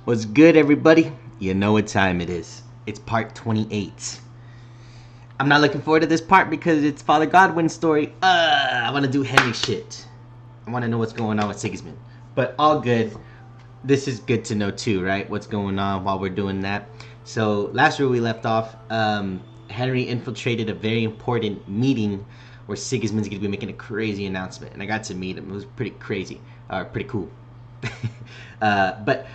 What's good, everybody? You know what time it is. It's part 28. I'm not looking forward to this part because it's Father Godwin's story. I want to do Henry shit. I want to know what's going on with Sigismund. But all good. This is good to know too, right? What's going on while we're doing that. So last where we left off, Henry infiltrated a very important meeting where Sigismund's going to be making a crazy announcement. And I got to meet him. It was pretty crazy. Pretty cool. But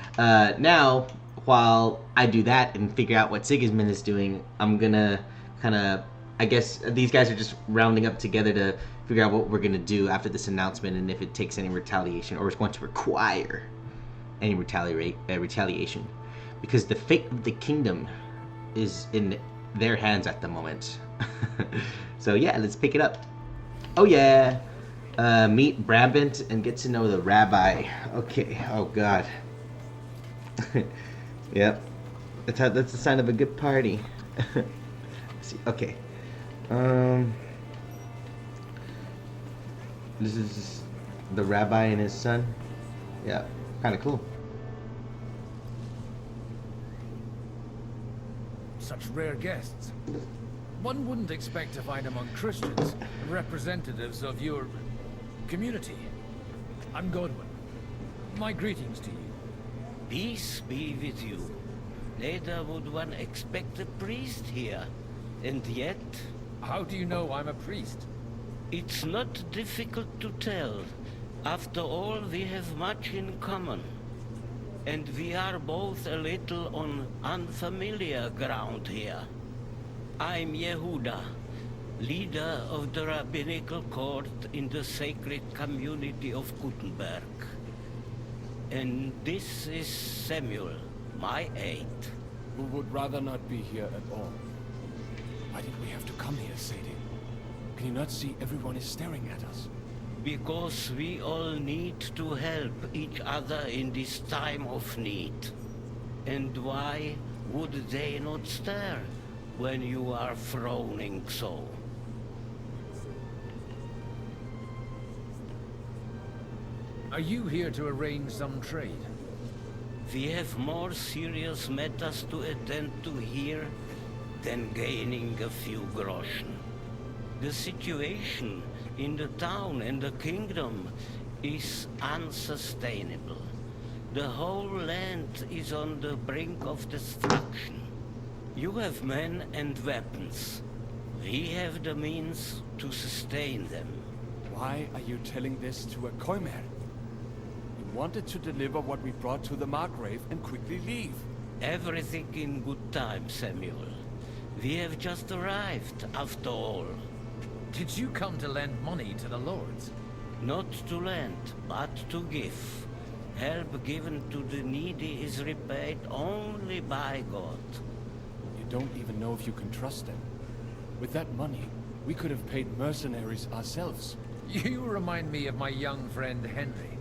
now, while I do that and figure out what Sigismund is doing, I'm gonna kind of, I guess these guys are just rounding up together to figure out what we're gonna do after this announcement and if it takes any retaliation or is going to require any retaliation, because the fate of the kingdom is in their hands at the moment. So yeah, let's pick it up. Oh yeah. Meet Brabant and get to know the rabbi. Okay. Oh God. Yep. That's a sign of a good party. Let's see. Okay. This is the rabbi and his son. Yeah. Kind of cool. Such rare guests. One wouldn't expect to find among Christians representatives of your community. I'm Godwin. My greetings to you. Peace be with you. Neither would one expect a priest here. And yet... How do you know I'm a priest? It's not difficult to tell. After all, we have much in common. And we are both a little on unfamiliar ground here. I'm Yehuda, leader of the rabbinical court in the sacred community of Gutenberg. And this is Samuel, my aide. Who would rather not be here at all. Why did we have to come here, Sadie? Can you not see everyone is staring at us? Because we all need to help each other in this time of need. And why would they not stare when you are frowning so? Are you here to arrange some trade? We have more serious matters to attend to here than gaining a few groschen. The situation in the town and the kingdom is unsustainable. The whole land is on the brink of destruction. You have men and weapons. We have the means to sustain them. Why are you telling this to a Koimer? We wanted to deliver what we brought to the Margrave and quickly leave. Everything in good time, Samuel. We have just arrived, after all. Did you come to lend money to the lords? Not to lend, but to give. Help given to the needy is repaid only by God. You don't even know if you can trust them. With that money, we could have paid mercenaries ourselves. You remind me of my young friend Henry.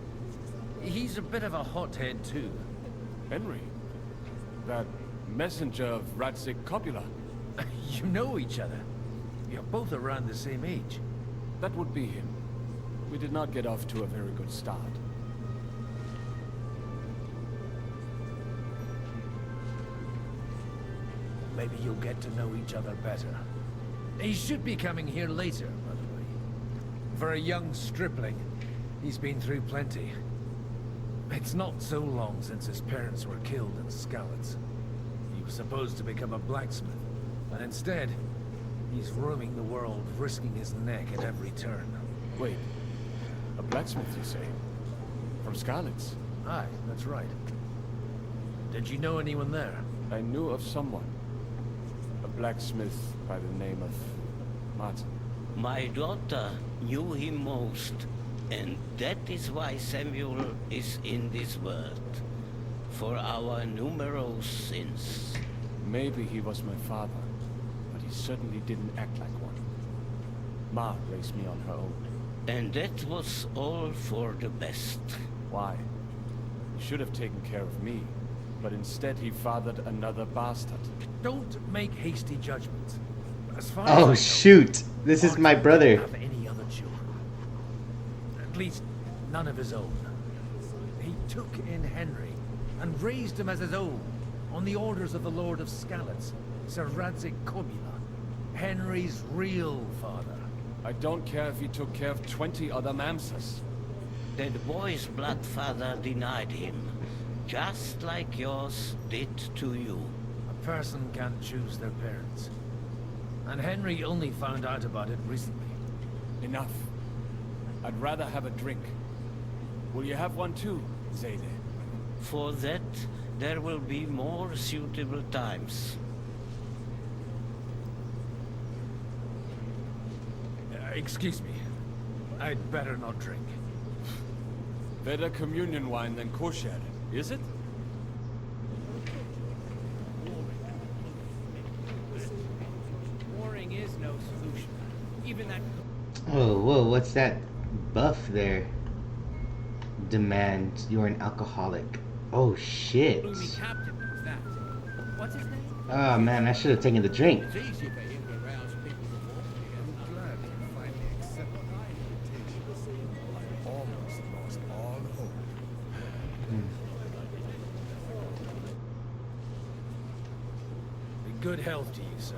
He's a bit of a hothead too. Henry? That messenger of Radzik Copula? You know each other. You're both around the same age. That would be him. We did not get off to a very good start. Maybe you'll get to know each other better. He should be coming here later, by the way. For a young stripling, he's been through plenty. It's not so long since his parents were killed in Skalitz. He was supposed to become a blacksmith, but instead, he's roaming the world, risking his neck at every turn. Wait, a blacksmith, you say? From Skalitz? Aye, that's right. Did you know anyone there? I knew of someone. A blacksmith by the name of Martin. My daughter knew him most, and that is why Samuel is in this world. For our numerous sins. Maybe he was my father, but he certainly didn't act like one. Ma raised me on her own. And that was all for the best. Why? He should have taken care of me, but instead he fathered another bastard. Don't make hasty judgments. As far as I Oh know, shoot! This is my brother. Have any other children? At least none of his own. He took in Henry and raised him as his own, on the orders of the Lord of Skalitz, Sir Radzik Kobyla, Henry's real father. I don't care if he took care of 20 other Mamsas. That boy's blood father denied him, just like yours did to you. A person can't choose their parents. And Henry only found out about it recently. Enough. I'd rather have a drink. Will you have one too, Zayde? For that, there will be more suitable times. Excuse me. I'd better not drink. Better communion wine than kosher, is it? Warring is no solution. Even that... Oh, whoa, what's that buff there? Demand, you're an alcoholic. Oh, shit. gloomy captain knows that. What's his name? Oh, man, I should have taken the drink. It's easy for him to rouse people to walk here. I'm glad you finally accepted my invitation. I almost lost all hope. Good health to you, sir.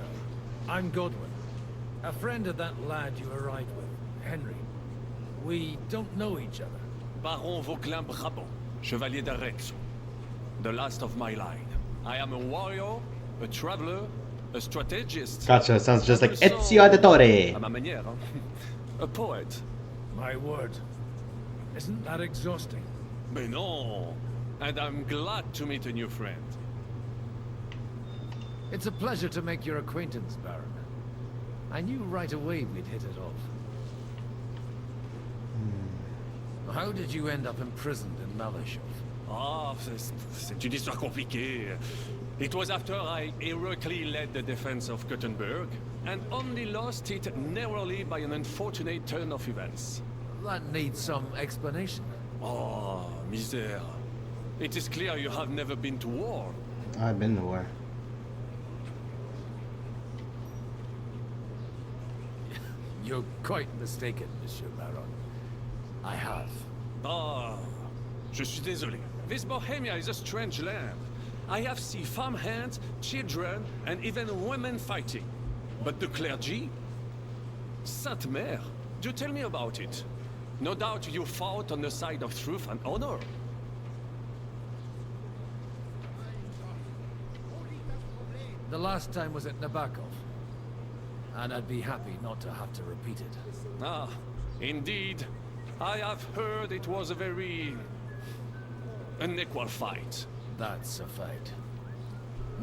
I'm Godwin, a friend of that lad you arrived with, Henry. We don't know each other. Baron Vauclin Brabant, Chevalier d'Arezzo. The last of my line. I am a warrior, a traveler, a strategist. Gotcha, sounds just like and Ezio also, Auditore. à ma manière, hein, a poet. My word. Isn't that exhausting? Mais non! And I'm glad to meet a new friend. It's a pleasure to make your acquaintance, Baron. I knew right away we'd hit it off. How did you end up imprisoned in Malashov? Ah, c'est une histoire compliquée. It was after I heroically led the defense of Gothenburg, and only lost it narrowly by an unfortunate turn of events. That needs some explanation. Oh, misère. It is clear you have never been to war. I've been to war. You're quite mistaken, Monsieur Baron. I have. Ah, je suis désolé. This Bohemia is a strange land. I have seen farmhands, children, and even women fighting. But the clergy? Sainte Mère, do tell me about it. No doubt you fought on the side of truth and honor. The last time was at Nabokov. And I'd be happy not to have to repeat it. Ah, indeed. I have heard it was a very unequal fight. That's a fact.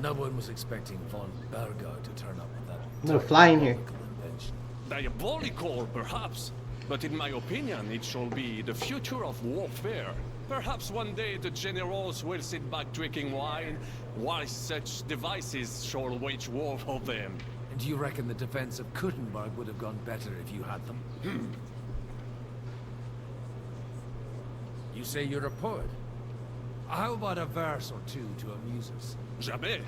No one was expecting von Bergau to turn up with that Little fly in here. diabolical invention. Diabolical, perhaps, but in my opinion, it shall be the future of warfare. Perhaps one day the generals will sit back drinking wine, while such devices shall wage war for them. And do you reckon the defense of Kuttenberg would have gone better if you had them? You say you're a poet. How about a verse or two to amuse us? Jamais.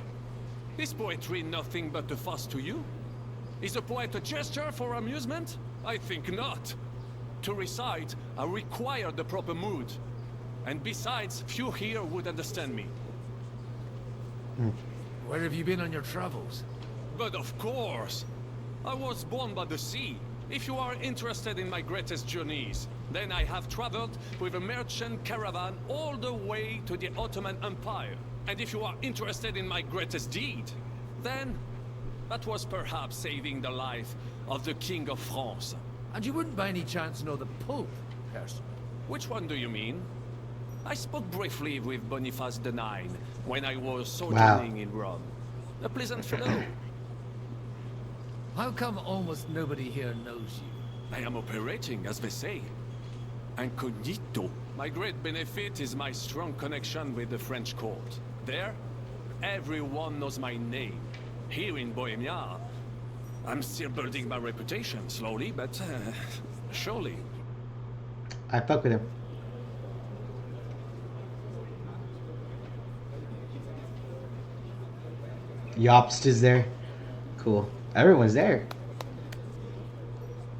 Is poetry nothing but a fuss to you? Is a poet a gesture for amusement? I think not. To recite, I require the proper mood. And besides, few here would understand me. Where have you been on your travels? But of course! I was born by the sea. If you are interested in my greatest journeys, then I have traveled with a merchant caravan all the way to the Ottoman Empire. And if you are interested in my greatest deed, then that was perhaps saving the life of the King of France. And you wouldn't by any chance know the Pope, personally? Which one do you mean? I spoke briefly with Boniface IX when I was sojourning in Rome. A pleasant fellow. How come almost nobody here knows you? I am operating, as they say. Incognito. My great benefit is my strong connection with the French court. There, everyone knows my name. Here in Bohemia, I'm still building my reputation, slowly, but surely. I fuck with him. Yobst is there. Cool. Everyone's there.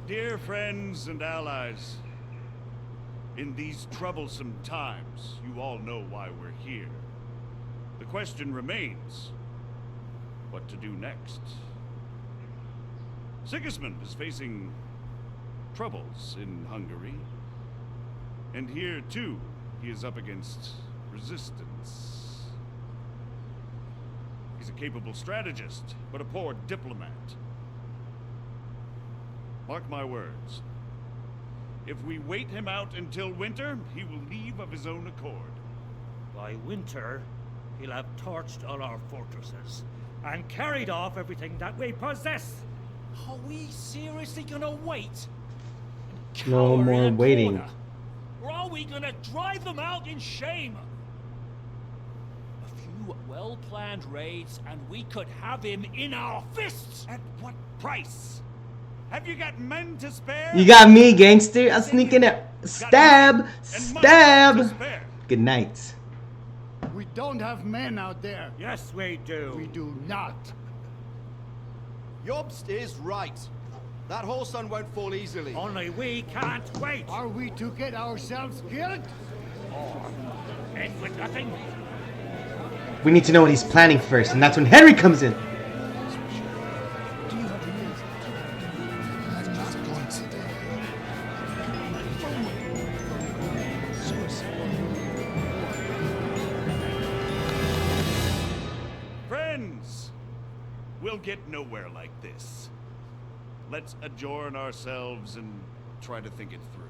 Dear friends and allies, in these troublesome times, you all know why we're here. question remains. What to do next? Sigismund is facing troubles in Hungary. And here, too, he is up against resistance. He's a capable strategist, but a poor diplomat. Mark my words. If we wait him out until winter, he will leave of his own accord. By winter, he'll have torched all our fortresses and carried off everything that we possess. Are we seriously gonna wait? And No cower more in a waiting. corner? Or are we gonna drive them out in shame? A few well-planned raids and we could have him in our fists. At what price? Have you got men to spare? You got me, gangster. I'll sneak in there. Stab! And money to Stab! spare. Good night. We don't have men out there. Yes, we do. We do not. Jobst is right. That whole sun won't fall easily. Only we can't wait. Are we to get ourselves killed? End with nothing. We need to know what he's planning first, and that's when Henry comes in. Friends, we'll get nowhere like this. Let's adjourn ourselves and try to think it through.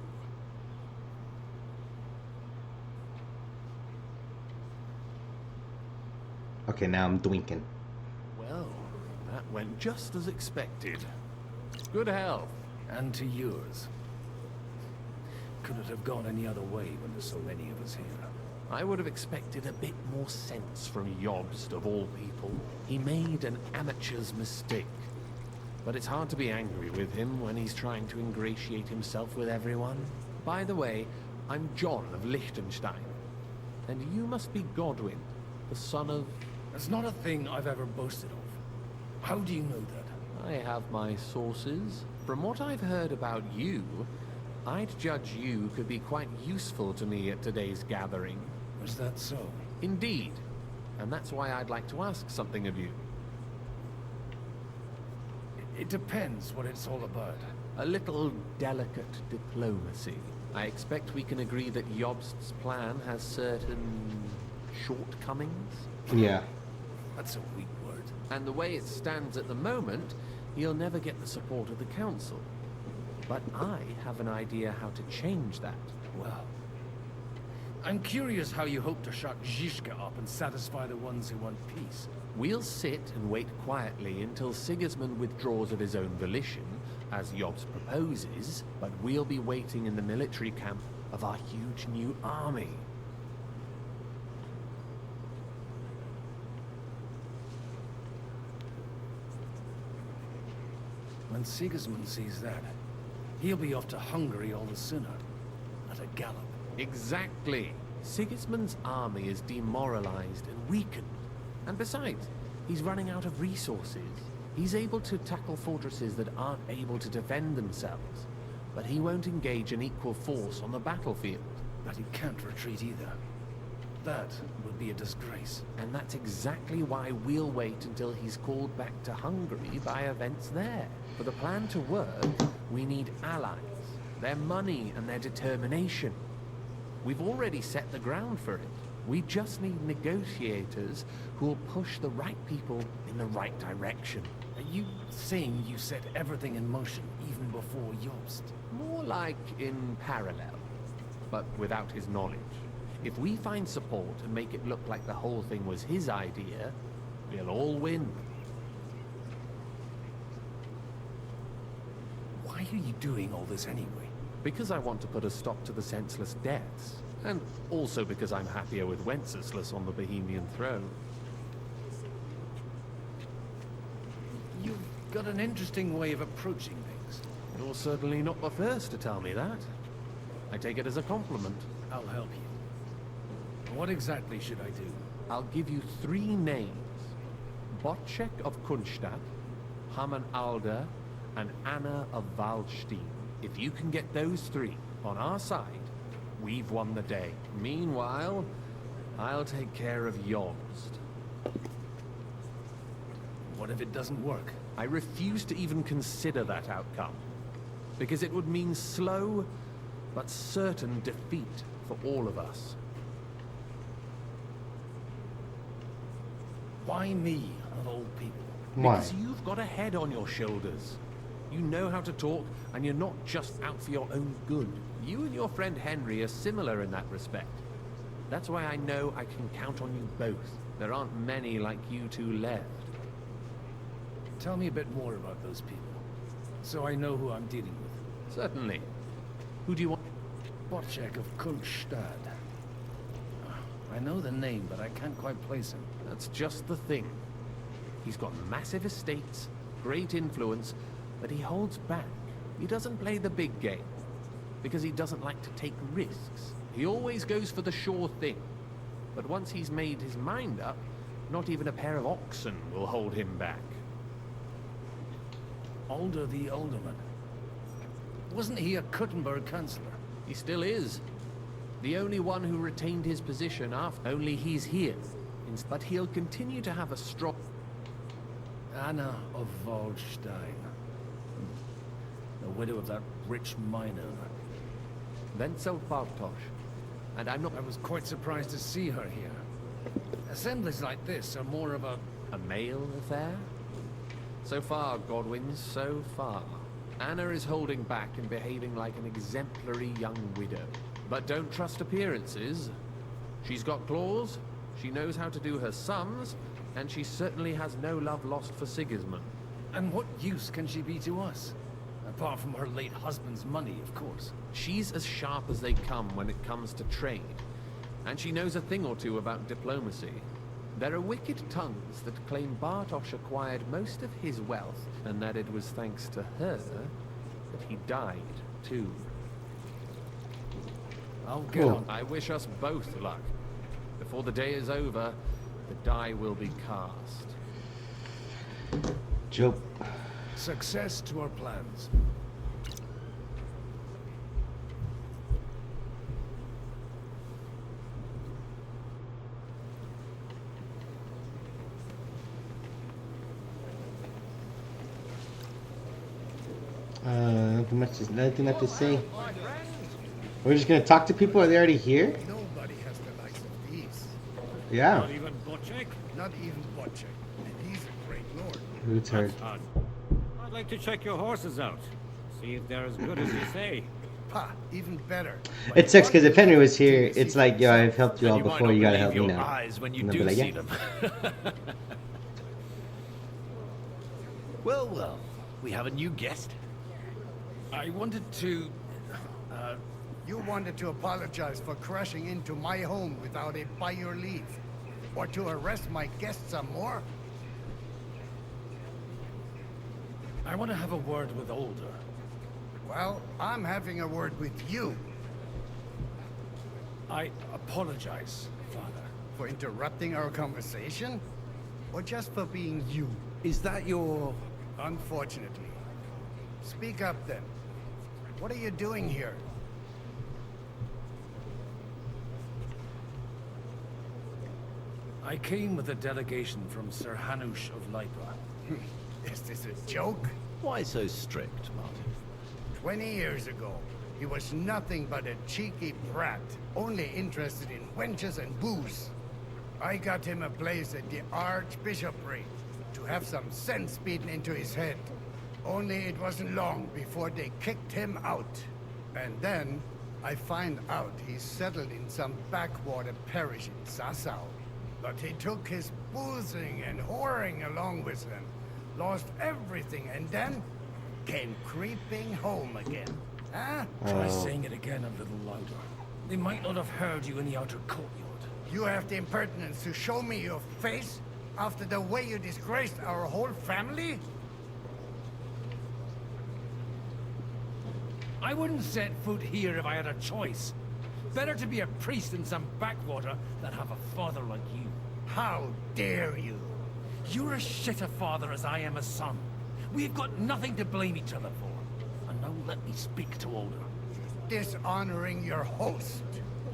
Okay, now I'm dwinking. Well, that went just as expected. Good health. And to yours. Could it have gone any other way when there's so many of us here? I would have expected a bit more sense from Jobst, of all people. He made an amateur's mistake. But it's hard to be angry with him when he's trying to ingratiate himself with everyone. By the way, I'm John of Liechtenstein. And you must be Godwin, the son of... That's not a thing I've ever boasted of. How do you know that? I have my sources. From what I've heard about you, I'd judge you could be quite useful to me at today's gathering. Was that so? Indeed. And that's why I'd like to ask something of you. It depends what it's all about. A little delicate diplomacy. I expect we can agree that Jobst's plan has certain shortcomings. Yeah. That's a weak word. And the way it stands at the moment, he'll never get the support of the council. But I have an idea how to change that. Well, I'm curious how you hope to shut Zizka up and satisfy the ones who want peace. We'll sit and wait quietly until Sigismund withdraws of his own volition, as Jobst proposes, but we'll be waiting in the military camp of our huge new army. When Sigismund sees that, he'll be off to Hungary all the sooner. At a gallop. Exactly. Sigismund's army is demoralized and weakened. And besides, he's running out of resources. He's able to tackle fortresses that aren't able to defend themselves. But he won't engage an equal force on the battlefield. But he can't retreat either. That would be a disgrace. And that's exactly why we'll wait until he's called back to Hungary by events there. For the plan to work, we need allies, their money and their determination. We've already set the ground for it. We just need negotiators who'll push the right people in the right direction. Are you saying you set everything in motion even before Jobst? More like in parallel, but without his knowledge. If we find support and make it look like the whole thing was his idea, we'll all win. Why are you doing all this anyway? Because I want to put a stop to the senseless deaths. And also because I'm happier with Wenceslas on the Bohemian throne. You've got an interesting way of approaching things. You're certainly not the first to tell me that. I take it as a compliment. I'll help you. What exactly should I do? I'll give you 3 names. Botchek of Kunstadt, Hamann Alder, and Anna of Waldstein. If you can get those 3 on our side, we've won the day. Meanwhile, I'll take care of Jobst. What if it doesn't work? I refuse to even consider that outcome, because it would mean slow but certain defeat for all of us. Why me, of all people? Why? Because you've got a head on your shoulders. You know how to talk, and you're not just out for your own good. You and your friend Henry are similar in that respect. That's why I know I can count on you both. There aren't many like you two left. Tell me a bit more about those people, so I know who I'm dealing with. Certainly. Who do you want? Wojciech of Kulstad. I know the name, but I can't quite place him. That's just the thing. He's got massive estates, great influence, but he holds back. He doesn't play the big game, because he doesn't like to take risks. He always goes for the sure thing. But once he's made his mind up, not even a pair of oxen will hold him back. Alder the Alderman. Wasn't he a Kuttenberg councillor? He still is. The only one who retained his position after. Only he's here. But he'll continue to have a strong... Anna of Waldstein. The widow of that rich mine owner. Wenzel Bartosz. And I'm not... I was quite surprised to see her here. Assemblies like this are more of a male affair? So far, Godwin, so far. Anna is holding back and behaving like an exemplary young widow. But don't trust appearances. She's got claws, she knows how to do her sums, and she certainly has no love lost for Sigismund. And what use can she be to us? Apart from her late husband's money, of course. She's as sharp as they come when it comes to trade. And she knows a thing or two about diplomacy. There are wicked tongues that claim Bartosz acquired most of his wealth, and that it was thanks to her that he died, too. I'll get on. I wish us both luck. Before the day is over, the die will be cast. Joke. Success to our plans. Nothing left to say. We're just gonna talk to people. Are they already here? Nobody has the likes of these. Yeah. Not even Wojciech? Not even Wojciech. And he's a great lord. Who's heard? Odd. I'd like to check your horses out. See if they're as good as you say. Pa, even better. It sucks because if Henry was here, it's like, yo, I've helped you all And you might before. not You gotta believe help me your now. eyes when you And they'll do be like, see yeah. them. Well, well, we have a new guest. I wanted to... You wanted to apologize for crashing into my home without it by your leave. Or to arrest my guests some more? I want to have a word with Alder. Well, I'm having a word with you. I apologize, Father. For interrupting our conversation? Or just for being you? Is that your... Unfortunately. Speak up then. What are you doing here? I came with a delegation from Sir Hanush of Lipa. Is this a joke? Why so strict, Martin? 20 years ago, he was nothing but a cheeky brat, only interested in wenches and booze. I got him a place at the Archbishopric to have some sense beaten into his head. Only it wasn't long before they kicked him out. And then, I find out he's settled in some backwater parish in Sassau. But he took his boozing and whoring along with him, lost everything, and then came creeping home again. Huh? Try saying it again a little louder. They might not have heard you in the outer courtyard. You have the impertinence to show me your face after the way you disgraced our whole family? I wouldn't set foot here if I had a choice. Better to be a priest in some backwater than have a father like you. How dare you? You're as shit a father as I am a son. We've got nothing to blame each other for. And now let me speak to Alder. Dishonoring your host.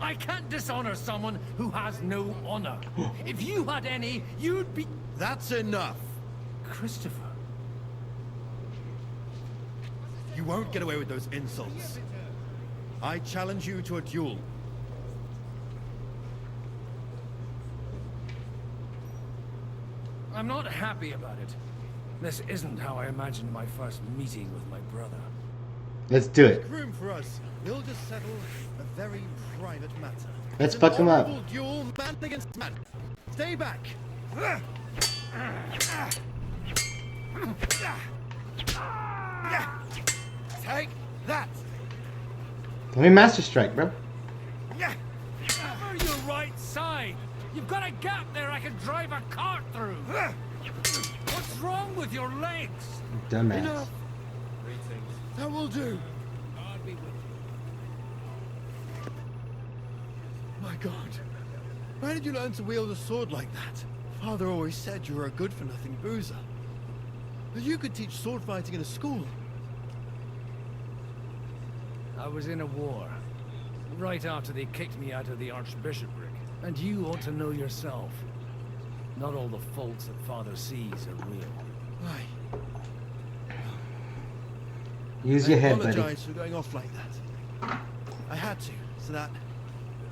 I can't dishonor someone who has no honor. If you had any, you'd be... That's enough. Christopher. You won't get away with those insults. I challenge you to a duel. I'm not happy about it. This isn't how I imagined my first meeting with my brother. Let's do it. Make room for us. We'll just settle a very private matter. Let's It's an fuck him up. honorable duel, man against man. Stay back. Take that. Let me master strike, bro. Cover your right side. You've got a gap there I can drive a cart through. What's wrong with your legs? Dumbass. Enough. That will do. God be with you. My God. Where did you learn to wield a sword like that? Father always said you were a good-for-nothing boozer. But you could teach sword fighting in a school. I was in a war. Right after they kicked me out of the archbishopric. And you ought to know yourself. Not all the faults that Father sees are real. Why? Use your I head, buddy. apologize for going off like that. I had to, so that...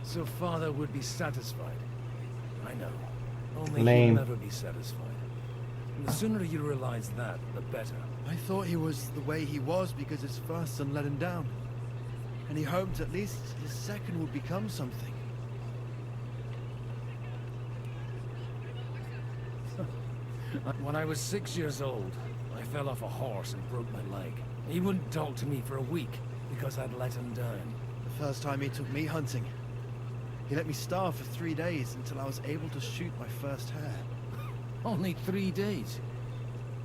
So Father would be satisfied. I know. Only Lame. he'll never be satisfied. And the sooner you realize that, the better. I thought he was the way he was because his first son let him down. And he hoped at least his second would become something. When I was 6 years old, I fell off a horse and broke my leg. He wouldn't talk to me for a week because I'd let him down. The first time he took me hunting, he let me starve for 3 days until I was able to shoot my first hare. Only 3 days.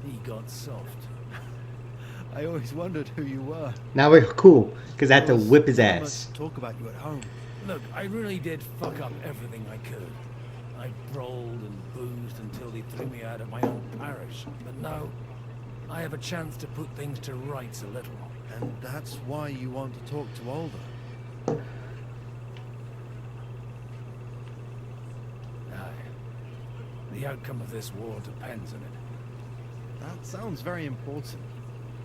He got soft. I always wondered who you were. Now we're cool, because I had to There was whip his not ass. much talk about you at home. Look, I really did fuck up everything I could. I brawled and boozed until they threw me out of my own parish. But now, I have a chance to put things to rights a little. And that's why you want to talk to Alder. Aye. The outcome of this war depends on it. That sounds very important,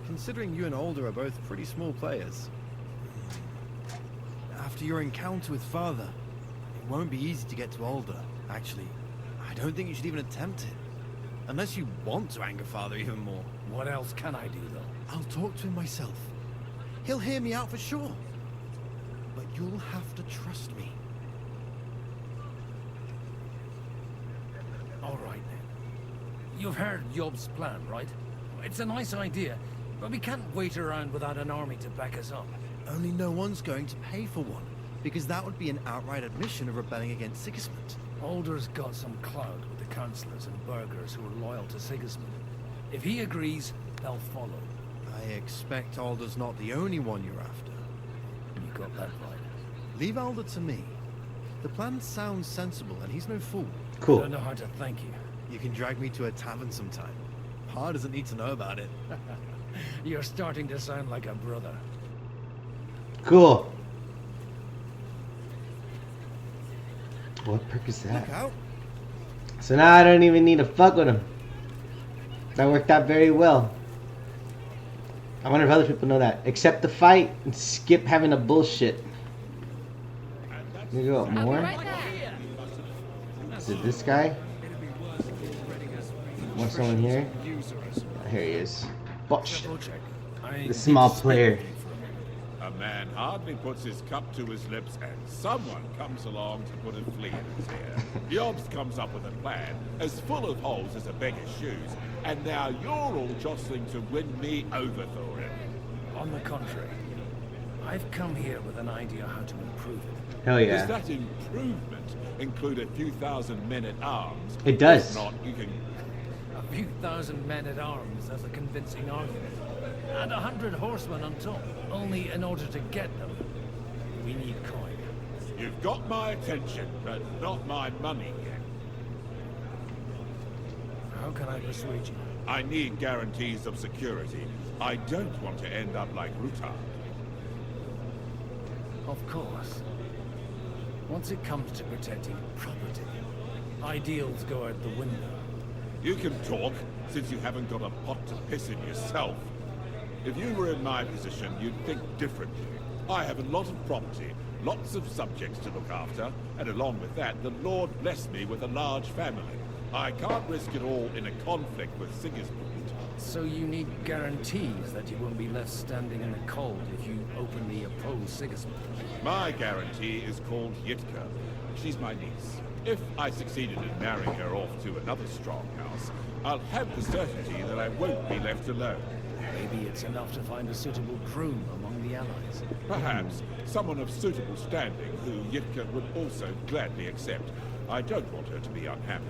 considering you and Alder are both pretty small players. After your encounter with Father, it won't be easy to get to Alder. Actually, I don't think you should even attempt it. Unless you want to anger Father even more. What else can I do, though? I'll talk to him myself. He'll hear me out for sure. But you'll have to trust me. All right, then. You've heard Yob's plan, right? It's a nice idea, but we can't wait around without an army to back us up. Only no one's going to pay for one, because that would be an outright admission of rebelling against Sigismund. Alder's got some clout with the councillors and burghers who are loyal to Sigismund. If he agrees, they'll follow. I expect Alder's not the only one you're after. You got that right. Leave Alder to me. The plan sounds sensible, and he's no fool. I Cool. don't know how to thank you. You can drag me to a tavern sometime. Pa doesn't need to know about it. You're starting to sound like a brother. Cool. What perk is that? Look out! So now I don't even need to fuck with him. That worked out very well. I wonder if other people know that. Accept the fight and skip having a bullshit. You go up more? Is it this guy? Want someone here? Here he is. Bosh. The small player. A man hardly puts his cup to his lips and someone comes along to put a flea in his ear. Yobs comes up with a plan as full of holes as a beggar's shoes, and now you're all jostling to win me over for it. On the contrary, I've come here with an idea how to improve it. Hell Does yeah. that improvement include a few thousand men at arms? It does. If not, you can... A few thousand men-at-arms as a convincing argument. And 100 horsemen on top. Only in order to get them, we need coin. You've got my attention, but not my money yet. How can I persuade you? I need guarantees of security. I don't want to end up like Rutar. Of course. Once it comes to protecting property, ideals go out the window. You can talk, since you haven't got a pot to piss in yourself. If you were in my position, you'd think differently. I have a lot of property, lots of subjects to look after, and along with that, the Lord blessed me with a large family. I can't risk it all in a conflict with Sigismund. So you need guarantees that you won't be left standing in the cold if you openly oppose Sigismund. My guarantee is called Yitka. She's my niece. If I succeeded in marrying her off to another strong house, I'll have the certainty that I won't be left alone. Maybe it's enough to find a suitable groom among the allies. Perhaps someone of suitable standing who Yitka would also gladly accept. I don't want her to be unhappy.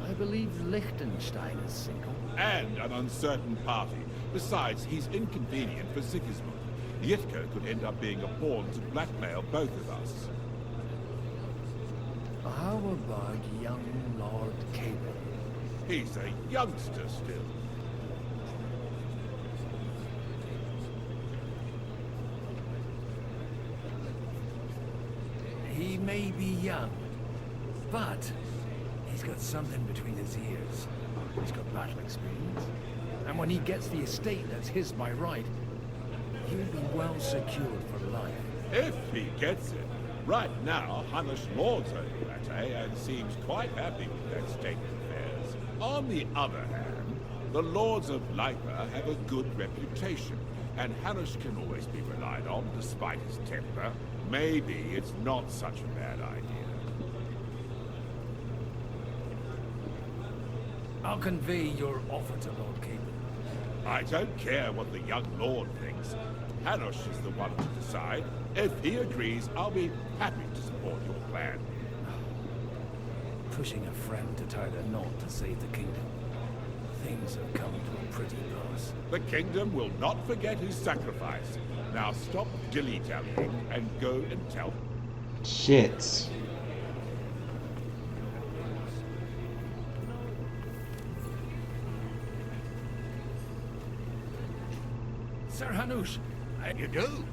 I believe Liechtenstein is single. And an uncertain party. Besides, he's inconvenient for Sigismund. Yitka could end up being a pawn to blackmail both of us. How about young Lord Capel? He's a youngster still. He may be young, but he's got something between his ears. He's got battle experience. And when he gets the estate that's his by right, he'll be well secured for life. If he gets it. Right now, Hanush lords over that, and seems quite happy with that state of affairs. On the other hand, the lords of Lipa have a good reputation, and Hanush can always be relied on despite his temper. Maybe it's not such a bad idea. I'll convey your offer to Lord Capel. I don't care what the young lord thinks. Hanush is the one to decide. If he agrees, I'll be happy to support your plan. Pushing a friend to tie the knot to save the kingdom. Things have come to a pretty pass. The kingdom will not forget his sacrifice. Now stop dilly-dallying and go and tell... Shit. Sir Hanush, You do?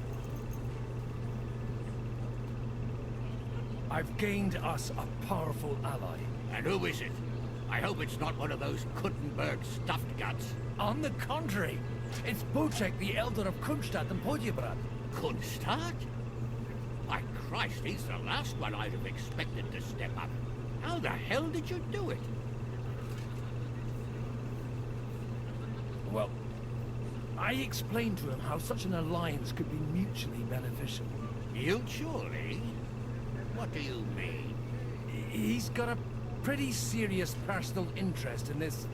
I've gained us a powerful ally. And who is it? I hope it's not one of those Kuttenberg stuffed guts. On the contrary, it's Bocek, the elder of Kunstadt and Podjebrad. Kunstadt? My Christ, he's the last one I'd have expected to step up. How the hell did you do it? Well, I explained to him how such an alliance could be mutually beneficial. Mutually? What do you mean? He's got a pretty serious personal interest in this...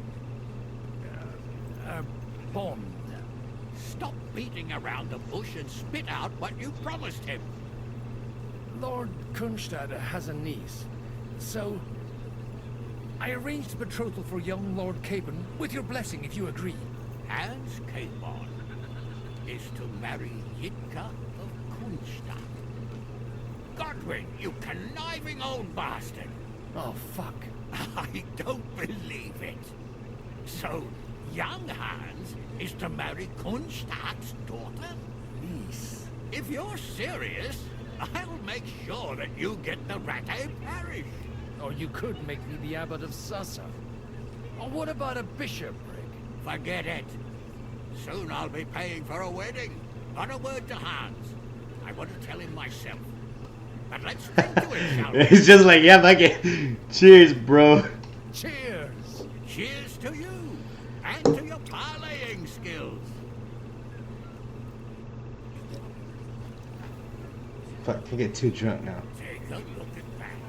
bond. Stop beating around the bush and spit out what you promised him. Lord Kunstadt has a niece, so... I arranged a betrothal for young Lord Capon, with your blessing if you agree. Hans Capon is to marry Yitka of Kunstadt. Godwin, you conniving old bastard! Oh, fuck. I don't believe it. So, young Hans is to marry Kunstadt's daughter? Niece. If you're serious, I'll make sure that you get the Rattay parish. Or you could make me the abbot of Sassa. Or what about a bishopric? Forget it. Soon I'll be paying for a wedding. Not a word to Hans. I want to tell him myself. But let's get to it, shall we? It's just like, yeah, fuck it. Cheers, bro. Cheers! Cheers to you, and to your parlaying skills. Fuck, I get too drunk now. Take a look at that.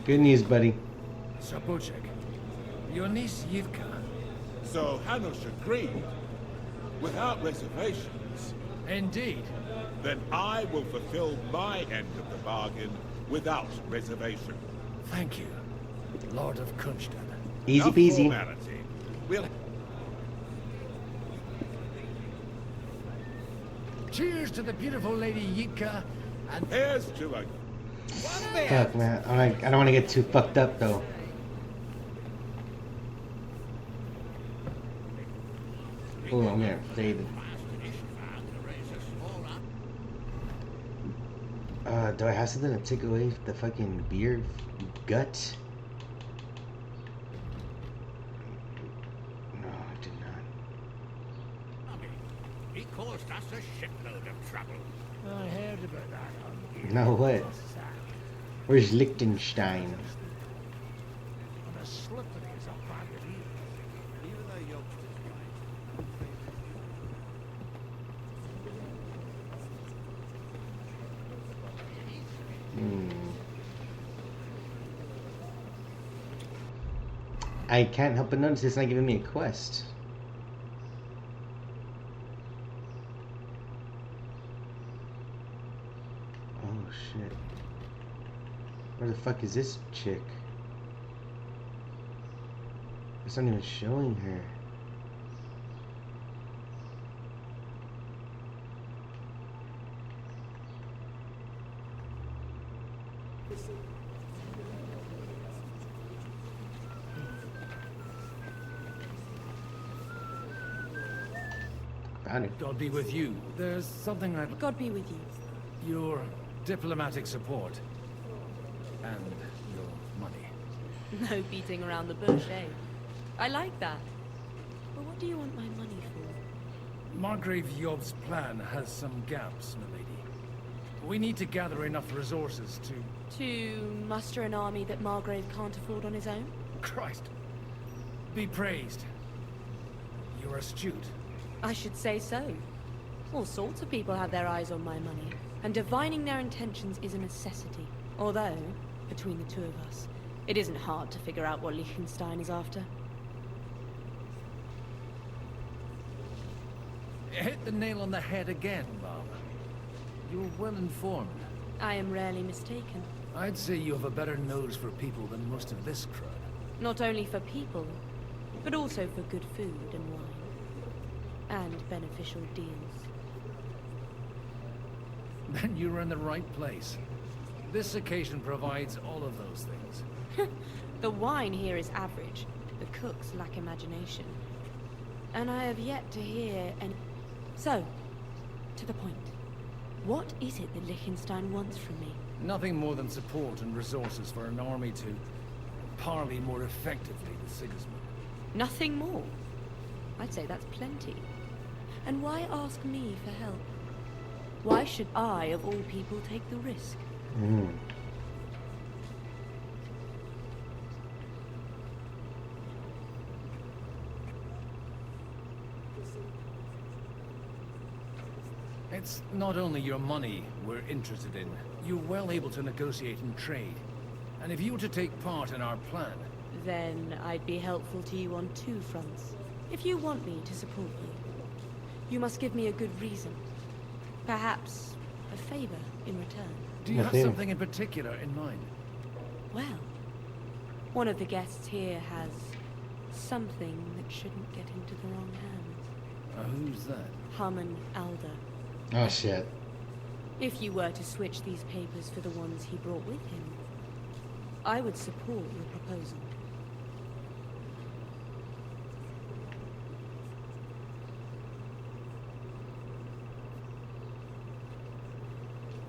Good news, buddy. Sir Bocek, your niece Yitka. So Hanush agreed, without reservations. Indeed. Then I will fulfill my end of the bargain without reservation. Thank you, Lord of Kunstadt. Easy Enough peasy. formality. We'll... Cheers to the beautiful Lady Yitka, and Here's to a... Fuck, man. I don't want to get too fucked up, though. Oh, I'm gonna play the... do I have something to take away the fucking beer gut? No, I did not. He caused us a shitload of trouble. I heard about that. No, what? Where's Liechtenstein? On a slippery as a bag of eels. Even though youngsters right. I can't help but notice it's not giving me a quest. Oh shit. Where the fuck is this chick? It's not even showing her. Found it. God be with you. There's something I'd... God be with you. Your diplomatic support. And your money. No beating around the bush, eh? I like that. But what do you want my money for? Margrave Yob's plan has some gaps, milady. We need to gather enough resources to... To muster an army that Margrave can't afford on his own? Christ. Be praised. You're astute. I should say so. All sorts of people have their eyes on my money, and divining their intentions is a necessity. Although, between the two of us, it isn't hard to figure out what Liechtenstein is after. Hit the nail on the head again, Bob. You're well informed. I am rarely mistaken. I'd say you have a better nose for people than most of this crowd. Not only for people, but also for good food and wine. And beneficial deals. Then you're in the right place. This occasion provides all of those things. The wine here is average. The cooks lack imagination. And I have yet to hear any... So, to the point. What is it that Liechtenstein wants from me? Nothing more than support and resources for an army to parley more effectively with Sigismund. Nothing more? I'd say that's plenty. And why ask me for help? Why should I, of all people, take the risk? It's not only your money we're interested in. You're well able to negotiate and trade. And if you were to take part in our plan... Then I'd be helpful to you on two fronts. If you want me to support you, you must give me a good reason. Perhaps a favor in return. Do you have something in particular in mind? Well, one of the guests here has something that shouldn't get into the wrong hands. Who's that? Harmon Alder. Oh shit. If you were to switch these papers for the ones he brought with him, I would support your proposal.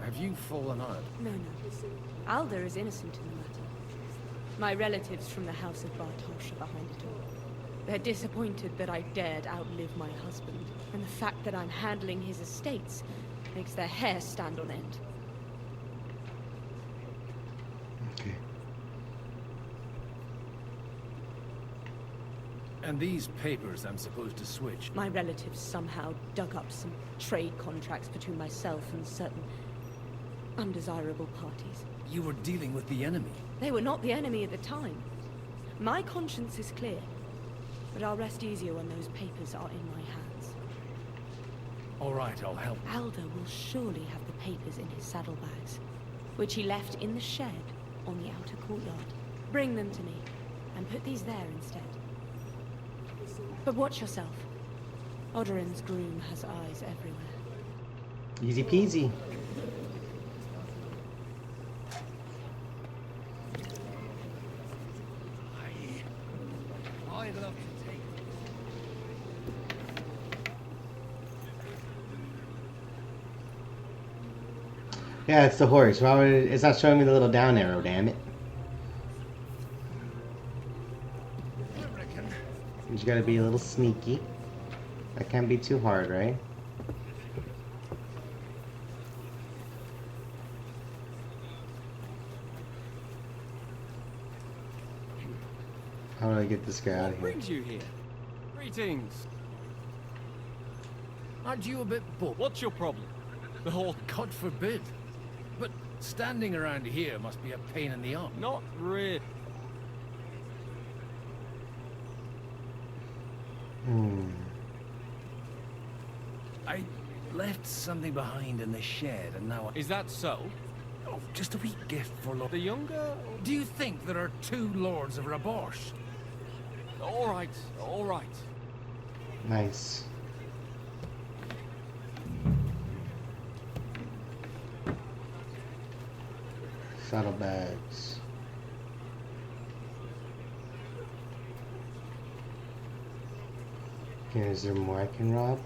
Have you fallen out? No. Alder is innocent in the matter. My relatives from the House of Bartosz are behind it all. They're disappointed that I dared outlive my husband, and the fact that I'm handling his estates makes their hair stand on end. Okay. And these papers I'm supposed to switch? My relatives somehow dug up some trade contracts between myself and certain undesirable parties. You were dealing with the enemy. They were not the enemy at the time. My conscience is clear, but I'll rest easier when those papers are in my hands. All right, I'll help. Alder will surely have the papers in his saddlebags, which he left in the shed on the outer courtyard. Bring them to me, and put these there instead. But watch yourself. Odoran's groom has eyes everywhere. Easy peasy. I'd love to take Yeah, it's the horse. Why would it's not showing me the little down arrow, damn it. You just gotta be a little sneaky. That can't be too hard, right? How do I get this guy out of here? What brings you here? Greetings. Aren't you a bit bored? What's your problem? The whole... God forbid. But standing around here must be a pain in the arm. Not really. I left something behind in the shed and now... Is that so? Oh, just a wee gift for Lord... The younger? Do you think there are two lords of Rabosh? All right, all right. Nice. Saddlebags. Okay, is there more I can rob?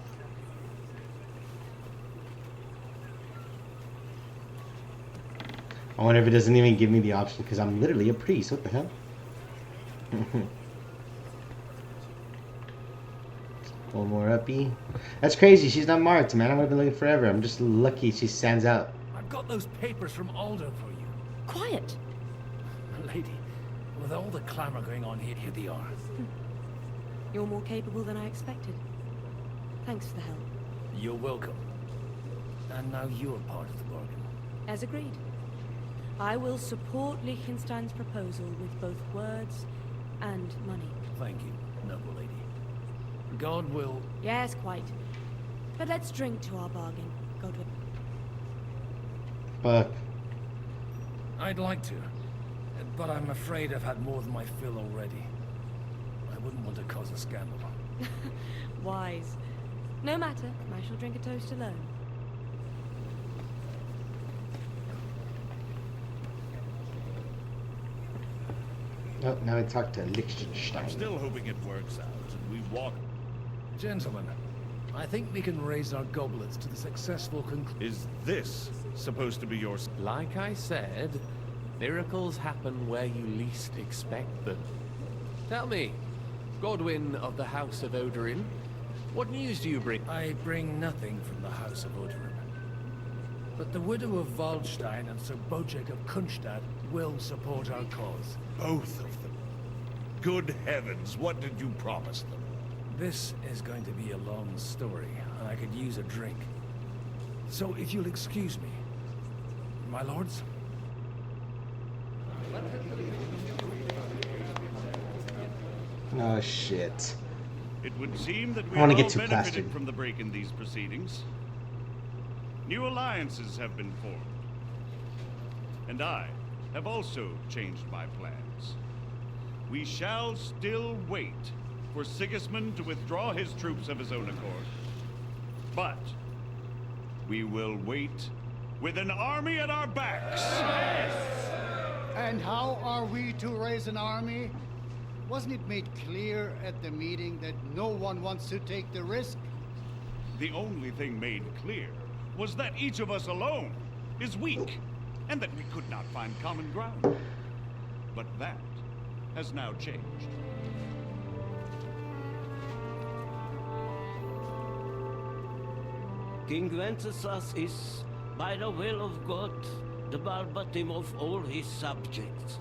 I wonder if it doesn't even give me the option because I'm literally a priest. What the hell? One more uppy. That's crazy. She's not marked, man. I would have been looking forever. I'm just lucky she stands out. I've got those papers from Aldo for you. Quiet. Lady, with all the clamor going on here they are. You're more capable than I expected. Thanks for the help. You're welcome. And now you're part of the bargain. As agreed. I will support Liechtenstein's proposal with both words and money. Thank you, noble lady. God will... Yes, quite. But let's drink to our bargain, Godwin. Fuck. I'd like to, but I'm afraid I've had more than my fill already. I wouldn't want to cause a scandal. Wise. No matter, I shall drink a toast alone. Oh, now I talk to Liechtenstein. I'm still hoping it works out and we walk. Gentlemen, I think we can raise our goblets to the successful conclusion. Is this supposed to be your... Like I said, miracles happen where you least expect them. Tell me, Godwin of the House of Odorin, what news do you bring? I bring nothing from the House of Odorin. But the widow of Waldstein and Sir Bojek of Kunstad will support our cause. Both of them. Good heavens, what did you promise them? This is going to be a long story, and I could use a drink. So if you'll excuse me, my lords? Oh shit. It would seem that we I are wanna all get too benefiting plastered. from the break in these proceedings. New alliances have been formed. And I have also changed my plans. We shall still wait for Sigismund to withdraw his troops of his own accord. But we will wait with an army at our backs. And how are we to raise an army? Wasn't it made clear at the meeting that no one wants to take the risk? The only thing made clear was that each of us alone is weak, and that we could not find common ground. But that has now changed. King Wenceslas is, by the will of God, the Balbatim of all his subjects.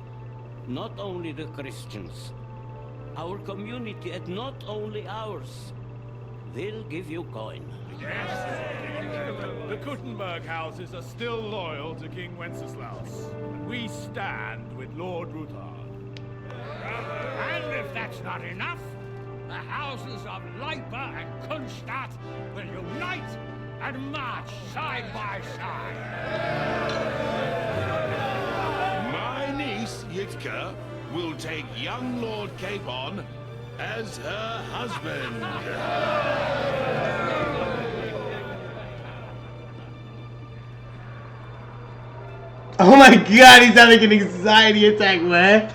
Not only the Christians. Our community, and not only ours, will give you coin. The Kuttenberg houses are still loyal to King Wenceslaus. We stand with Lord Ruthard. And if that's not enough, the houses of Leipa and Kunstadt will unite and march side by side. My niece, Yitka, will take young Lord Capon as her husband. Oh my god, he's having an anxiety attack, man.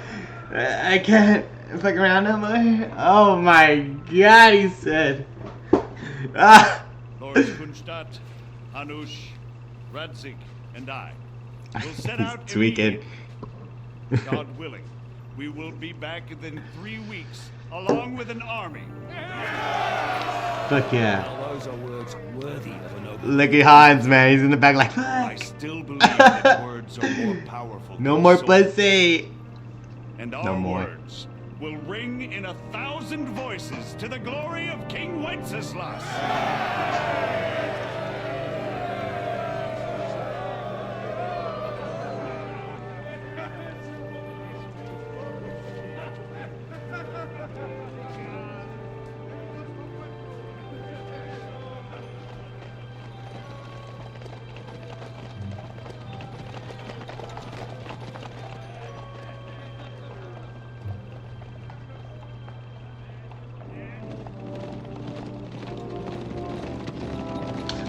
I can't fuck around no more. Oh my god, he said. Ah. Lords Kunstadt, Hanush, Radzik, and I will set out It's weekend. immediately. God willing, we will be back within 3 weeks, along with an army. Fuck yeah. Now those are words worthy of a noble. Look at Hans, man. He's in the back like, I still believe that words are more powerful no than more swords. pussy. And No our more. words will ring in 1,000 voices to the glory of King Wenceslas.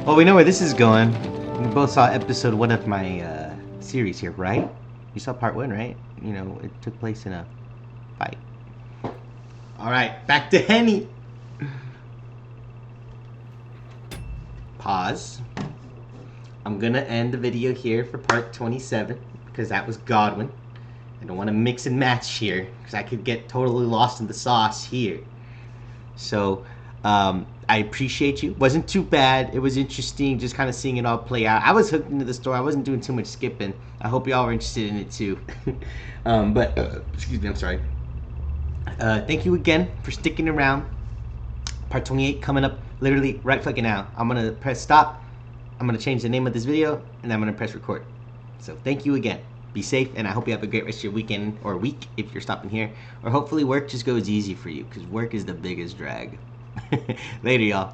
Well, we know where this is going. We both saw episode 1 of my series here, right? You saw part 1, right? You know, it took place in a fight. Alright, back to Henny. Pause. I'm gonna end the video here for part 27 because that was Godwin. I don't want to mix and match here because I could get totally lost in the sauce here. So, I appreciate you. Wasn't too bad. It was interesting just kind of seeing it all play out. I was hooked into the story. I wasn't doing too much skipping. I hope y'all were interested in it too. Excuse me, I'm sorry. Thank you again for sticking around. Part 28 coming up literally right fucking now. I'm going to press stop. I'm going to change the name of this video and I'm going to press record. So thank you again. Be safe, and I hope you have a great rest of your weekend or week if you're stopping here. Or hopefully work just goes easy for you because work is the biggest drag. Later, y'all.